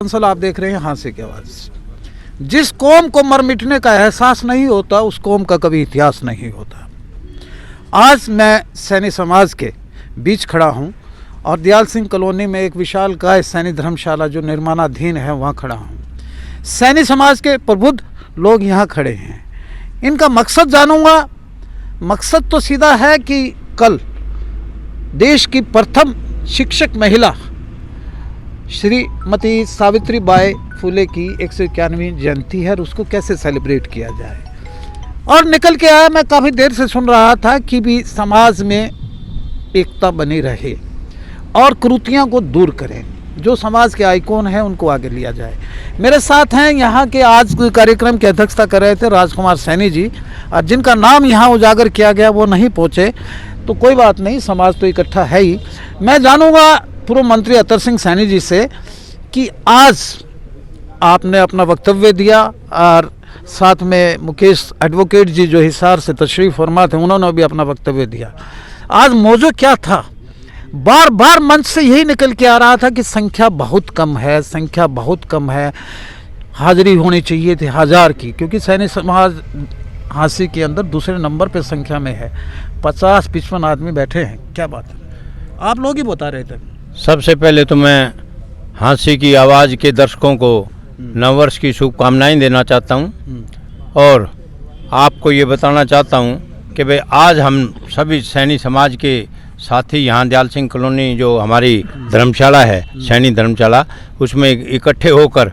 दरअसल आप देख रहे हैं हास्य की आवाज़। जिस कौम को मर मिटने का एहसास नहीं होता उस कौम का कभी इतिहास नहीं होता। आज मैं सैनी समाज के बीच खड़ा हूं और दयाल सिंह कॉलोनी में एक विशालकाय सैनी धर्मशाला जो निर्माणाधीन है वहां खड़ा हूं। सैनी समाज के प्रबुद्ध लोग यहां खड़े हैं। इनका मकसद जानूंगा। मकसद तो सीधा है कि कल देश की प्रथम शिक्षक महिला श्रीमती सावित्रीबाई फुले की 191वीं जयंती है और उसको कैसे सेलिब्रेट किया जाए। और निकल के आया, मैं काफ़ी देर से सुन रहा था कि भी समाज में एकता बनी रहे और कुरीतियों को दूर करें। जो समाज के आइकॉन हैं उनको आगे लिया जाए। मेरे साथ हैं यहाँ के आज कार्यक्रम की अध्यक्षता कर रहे थे राजकुमार सैनी जी, और जिनका नाम यहाँ उजागर किया गया वो नहीं पहुँचे तो कोई बात नहीं, समाज तो इकट्ठा है ही। मैं जानूँगा पूर्व मंत्री अतर सिंह सैनी जी से कि आज आपने अपना वक्तव्य दिया और साथ में मुकेश एडवोकेट जी जो हिसार से तशरीफ़ फरमा थे उन्होंने भी अपना वक्तव्य दिया। आज मौजू क्या था? बार बार मंच से यही निकल के आ रहा था कि संख्या बहुत कम है, संख्या बहुत कम है, हाजिरी होनी चाहिए थी 1000 की, क्योंकि सैनी समाज हांसी के अंदर दूसरे नंबर पे संख्या में है। 50-55 आदमी बैठे हैं। क्या बात है? आप लोग ही बता रहे थे। सबसे पहले तो मैं हांसी की आवाज़ के दर्शकों को नववर्ष की शुभकामनाएं देना चाहता हूं और आपको ये बताना चाहता हूं कि भाई आज हम सभी सैनी समाज के साथी यहाँ दयाल सिंह कॉलोनी जो हमारी धर्मशाला है, सैनी धर्मशाला, उसमें इकट्ठे होकर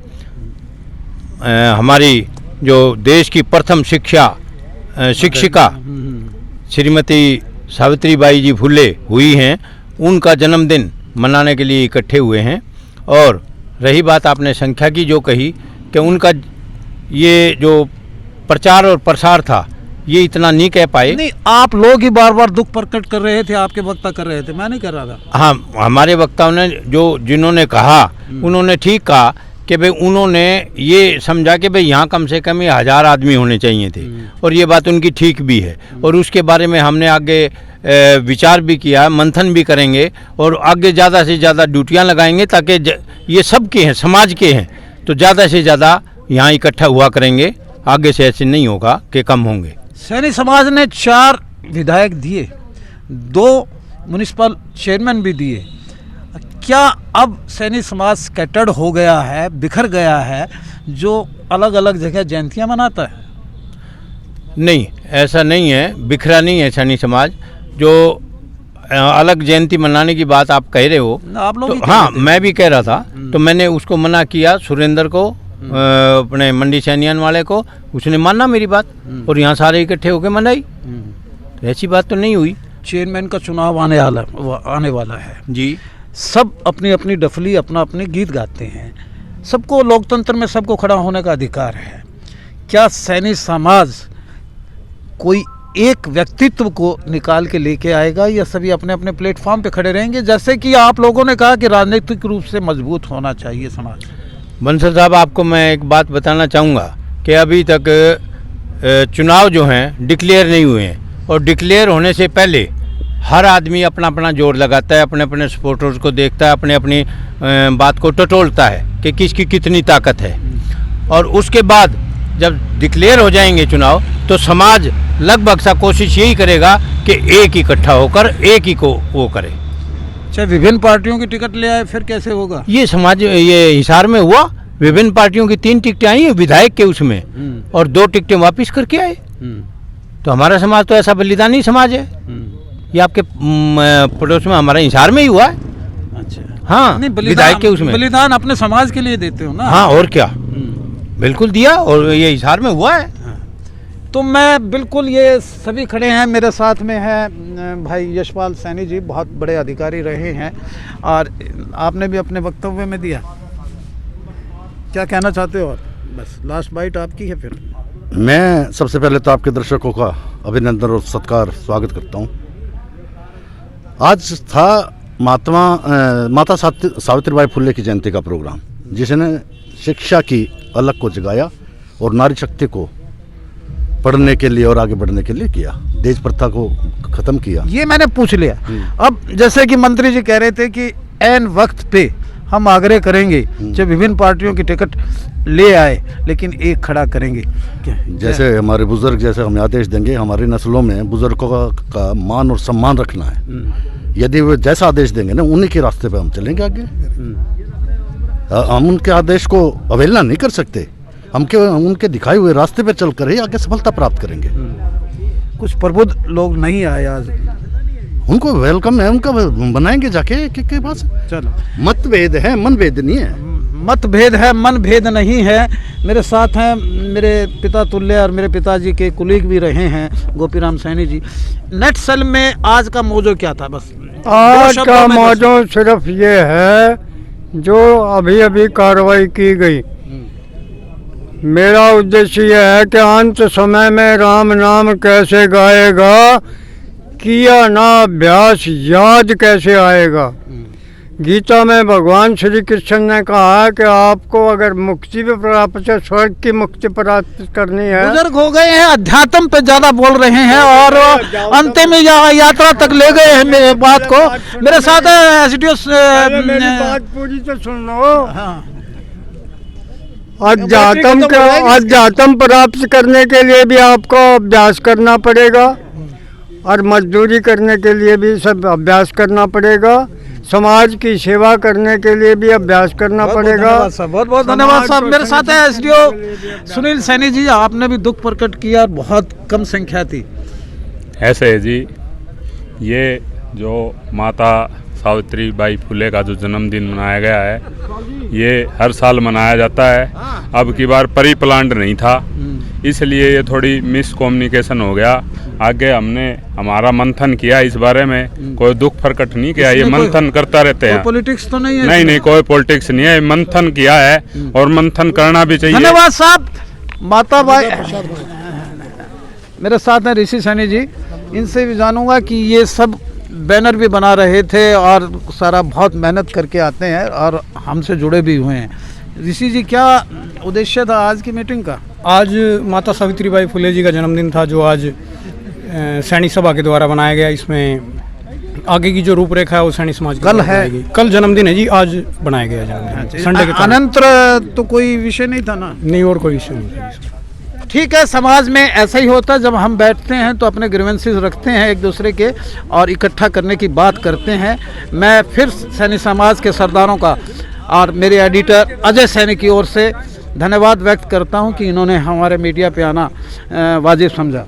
हमारी जो देश की प्रथम शिक्षिका श्रीमती सावित्रीबाई जी फुले हुई हैं, उनका जन्मदिन मनाने के लिए इकट्ठे हुए हैं। और रही बात आपने संख्या की जो कही कि उनका ये जो प्रचार और प्रसार था ये इतना नहीं कह पाए। नहीं, आप लोग ही बार बार दुख प्रकट कर रहे थे, आपके वक्ता कर रहे थे, मैं नहीं कर रहा था। हाँ, हमारे वक्ताओं ने जिन्होंने कहा उन्होंने ठीक कहा कि भाई उन्होंने ये समझा कि भाई यहाँ कम से कम 1000 आदमी होने चाहिए थे और ये बात उनकी ठीक भी है। और उसके बारे में हमने आगे विचार भी किया, मंथन भी करेंगे और आगे ज़्यादा से ज़्यादा ड्यूटियाँ लगाएंगे ताकि ये सब के हैं, समाज के हैं, तो ज़्यादा से ज़्यादा यहाँ इकट्ठा हुआ करेंगे। आगे से ऐसे नहीं होगा कि कम होंगे। सैनी समाज ने 4 विधायक दिए, 2 म्युनिसिपल चेयरमैन भी दिए। क्या अब सैनी समाज स्कैटर्ड हो गया है, बिखर गया है, जो अलग अलग जगह जयंतियाँ मनाता है? नहीं, ऐसा नहीं है, बिखरा नहीं है सैनी समाज। जो अलग जयंती मनाने की बात आप कह रहे हो, आप लोग तो हाँ, मैं भी कह रहा था, तो मैंने उसको मना किया सुरेंद्र को, अपने मंडी सैनियन वाले को, उसने माना मेरी बात और यहाँ सारे इकट्ठे होकर मनाई। तो ऐसी बात तो नहीं हुई। चेयरमैन का चुनाव आने वाला है जी। सब अपनी अपनी डफली अपना अपने गीत गाते हैं। सबको लोकतंत्र में सबको खड़ा होने का अधिकार है। क्या सैनी समाज कोई एक व्यक्तित्व को निकाल के लेके आएगा या सभी अपने अपने प्लेटफॉर्म पे खड़े रहेंगे? जैसे कि आप लोगों ने कहा कि राजनीतिक रूप से मजबूत होना चाहिए समाज। बंसल साहब, आपको मैं एक बात बताना चाहूँगा कि अभी तक चुनाव जो हैं डिक्लेयर नहीं हुए हैं और डिक्लेयर होने से पहले हर आदमी अपना अपना जोर लगाता है, अपने अपने सपोर्टर्स को देखता है, अपने अपनी बात को टटोलता है कि किसकी कितनी ताकत है। और उसके बाद जब डिक्लेयर हो जाएंगे चुनाव तो समाज लगभग सा कोशिश यही करेगा कि एक इकट्ठा होकर एक ही को वो करे। चाहे विभिन्न पार्टियों की टिकट ले आए फिर कैसे होगा? ये समाज ये हिसार में हुआ, विभिन्न पार्टियों की 3 टिकटें आई हैं विधायक के उसमें और 2 टिकटें वापस करके आए। तो हमारा समाज तो ऐसा बलिदानी समाज है। ये आपके पड़ोस में हमारा हिसार में ही हुआ है। अच्छा, हाँ, विधायक के उसमें बलिदान अपने समाज के लिए देते हो ना? हाँ, और क्या, बिल्कुल दिया और ये हिसार में हुआ है। तो मैं बिल्कुल, ये सभी खड़े हैं, मेरे साथ में है भाई यशपाल सैनी जी, बहुत बड़े अधिकारी रहे हैं और आपने भी अपने वक्तव्य में दिया। क्या कहना चाहते हो? और बस लास्ट बाइट आपकी है। फिर मैं सबसे पहले तो आपके दर्शकों का अभिनंदन और सत्कार स्वागत करता हूं। आज था माता सावित्रीबाई फुले की जयंती का प्रोग्राम, जिसने शिक्षा की अलग को जगाया और नारी शक्ति को पढ़ने के लिए और आगे बढ़ने के लिए किया, देश प्रथा को ख़त्म किया। ये मैंने पूछ लिया। अब जैसे कि मंत्री जी कह रहे थे कि ऐन वक्त पे हम आग्रह करेंगे चाहे विभिन्न पार्टियों की टिकट ले आए, लेकिन एक खड़ा करेंगे। जैसे हमारे बुजुर्ग जैसे हमें आदेश देंगे, हमारी नस्लों में बुजुर्गों का मान और सम्मान रखना है। यदि वो जैसा आदेश देंगे ना, उन्हीं के रास्ते पे हम चलेंगे आगे। हम उनके आदेश को अवहेलना नहीं कर सकते। हम उनके दिखाए हुए रास्ते पे चलकर ही आगे सफलता प्राप्त करेंगे। कुछ प्रबुद्ध लोग नहीं आए आज, उनको वेलकम है, उनका बनाएंगे जाके के पास। चलो, मतभेद है, मनभेद नहीं है। मतभेद है, मन भेद नहीं है। मेरे साथ हैं मेरे पिता तुल्य और मेरे पिताजी के कुलीग भी रहे हैं गोपीराम सैनी जी। नेट सेल में आज का मौजू क्या था? बस आज का मौजू सिर्फ ये है जो अभी अभी कार्रवाई की गई। मेरा उद्देश्य यह है कि अंत समय में राम नाम कैसे गाएगा, किया ना अभ्यास याद कैसे आएगा। गीता में भगवान श्री कृष्ण ने कहा कि आपको अगर मुक्ति भी प्राप्त है, स्वर्ग की मुक्ति प्राप्त करनी है। बुजुर्ग हो गए हैं, अध्यात्म पे ज्यादा बोल रहे हैं और अंतिम यात्रा तक ले गए हैं मेरे बात को। मेरे साथ एसडीओ, मेरी बात पूरी तो सुन लो। अध्यात्म प्राप्त करने के लिए भी आपको अभ्यास करना पड़ेगा और मजदूरी करने के लिए भी सब अभ्यास करना पड़ेगा। समाज की सेवा करने के लिए भी अभ्यास करना पड़ेगा। बहुत बहुत धन्यवाद साहब। मेरे साथ है एसडीओ सुनील सैनी जी। आपने भी दुख प्रकट किया, बहुत कम संख्या थी। ऐसे है जी, ये जो माता सावित्रीबाई फुले का जो जन्मदिन मनाया गया है, ये हर साल मनाया जाता है। अब की बार प्री प्लान्ड नहीं था, इसलिए ये थोड़ी मिसकम्युनिकेशन हो गया। आगे हमने हमारा मंथन किया इस बारे में, कोई दुख प्रकट नहीं किया। ये मंथन करता रहते हैं, पॉलिटिक्स तो नहीं है? नहीं, कोई पॉलिटिक्स नहीं है। मंथन किया है और मंथन करना भी चाहिए। धन्यवाद साहब। माता बाई मेरे साथ हैं ऋषि सैनी जी। इनसे भी जानूंगा कि ये सब बैनर भी बना रहे थे और सारा बहुत मेहनत करके आते हैं और हमसे जुड़े भी हुए हैं। ऋषि जी, क्या उद्देश्य था आज की मीटिंग का? आज माता सावित्रीबाई फुले जी का जन्मदिन था, जो आज सैनी सभा के द्वारा बनाया गया। इसमें आगे की जो रूपरेखा है वो सैनी समाज कल है, कल जन्मदिन है जी, आज बनाया गया जन्मदिन संडे के। अनंतर तो कोई विषय नहीं था ना? नहीं, और कोई विषय नहीं था। ठीक है, समाज में ऐसा ही होता है। जब हम बैठते हैं तो अपने ग्रीवेंसेस रखते हैं एक दूसरे के और इकट्ठा करने की बात करते हैं। मैं फिर सैनी समाज के सरदारों का और मेरे एडिटर अजय सैनी की ओर से धन्यवाद व्यक्त करता हूं कि इन्होंने हमारे मीडिया पे आना वाजिब समझा।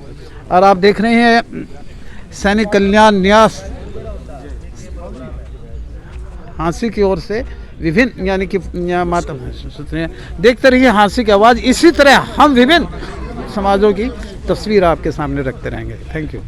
और आप देख रहे हैं सैनिक कल्याण न्यास हाँसी की ओर से विभिन्न, यानी कि माता देखते रहिए हाँसी की आवाज़। इसी तरह हम विभिन्न समाजों की तस्वीर आपके सामने रखते रहेंगे। Thank you.